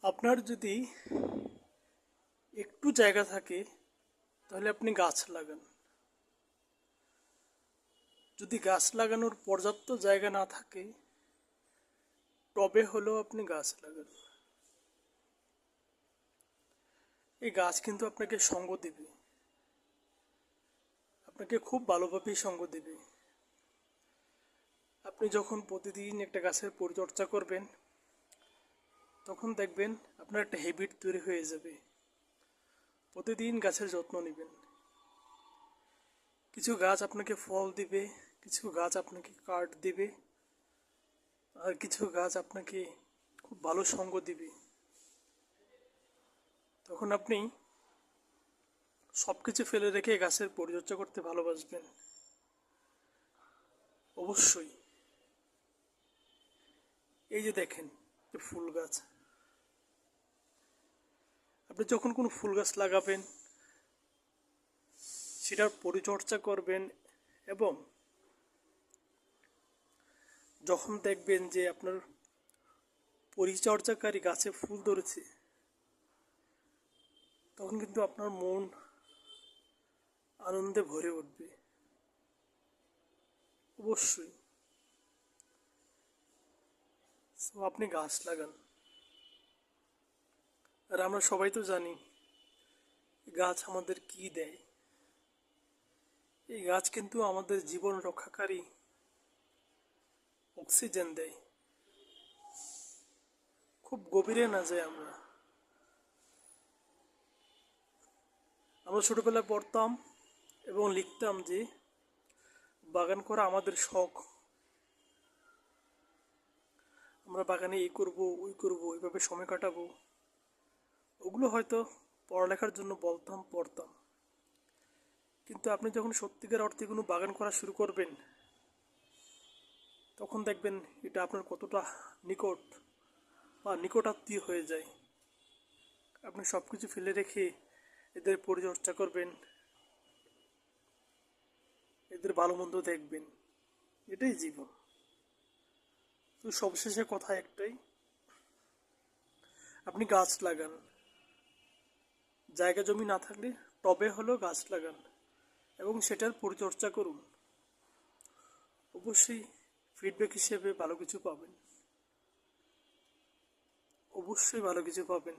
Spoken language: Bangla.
আপনার যদি একটু জায়গা থাকে তাহলে আপনি গাছ লাগান। যদি গাছ লাগানোর পর্যাপ্ত জায়গা না থাকে টবে হলেও আপনি গাছ লাগান। এই গাছ কিন্তু আপনাকে সঙ্গ দেবে, আপনাকে খুব ভালোভাবেই সঙ্গ দেবে। আপনি যখন প্রতিদিন একটা গাছের পরিচর্যা করবেন তখন দেখবেন আপনার একটা হ্যাবিট তৈরি হয়ে যাবে। প্রতিদিন গাছের যত্ন নেবেন। কিছু গাছ আপনাকে ফল দিবে, কিছু গাছ আপনাকে কাঠ দিবে, আর কিছু গাছ আপনাকে খুব ভালো সঙ্গ দিবে। তখন আপনি সব কিছু ফেলে রেখে গাছের পরিচর্যা করতে ভালোবাসবেন। অবশ্যই। এই যে দেখেন, যে ফুল গাছ, আপনি যখন কোনো ফুল গাছ লাগাবেন সেটার পরিচর্যা করবেন এবং যখন দেখবেন যে আপনার পরিচর্যাকারী গাছে ফুল ধরেছে তখন কিন্তু আপনার মন আনন্দে ভরে উঠবে। অবশ্যই। তো আপনি গাছ লাগান। আর আমরা সবাই তো জানি গাছ আমাদের কি দেয়। এই গাছ কিন্তু আমাদের জীবন রক্ষাকারী অক্সিজেন দেয়। খুব গভীরে না যায় আমরা আমরা ছোটবেলায় পড়তাম এবং লিখতাম যে বাগান করা আমাদের শখ। আমরা বাগানে এই করব ওই করব, এইভাবে সময় কাটাবো। ওগুলো হয়তো পড়ালেখার জন্য বলতাম, পড়তাম। কিন্তু আপনি যখন সত্যিকার অর্থে কোনো বাগান করা শুরু করবেন তখন দেখবেন এটা আপনার কতটা নিকট বা নিকটাত্মীয় হয়ে যায়। আপনি সব কিছু ফেলে রেখে এদের পরিচর্যা করবেন, এদের ভালো মন্দ দেখবেন। এটাই জীবন। তো সবশেষে কথা একটাই, আপনি গাছ লাগান। জায়গা জমি না থাকলে টবে হলেও গাছ লাগান এবং সেটার পরিচর্যা করুন। অবশ্যই ফিডব্যাক হিসেবে ভালো কিছু পাবেন। অবশ্যই ভালো কিছু পাবেন।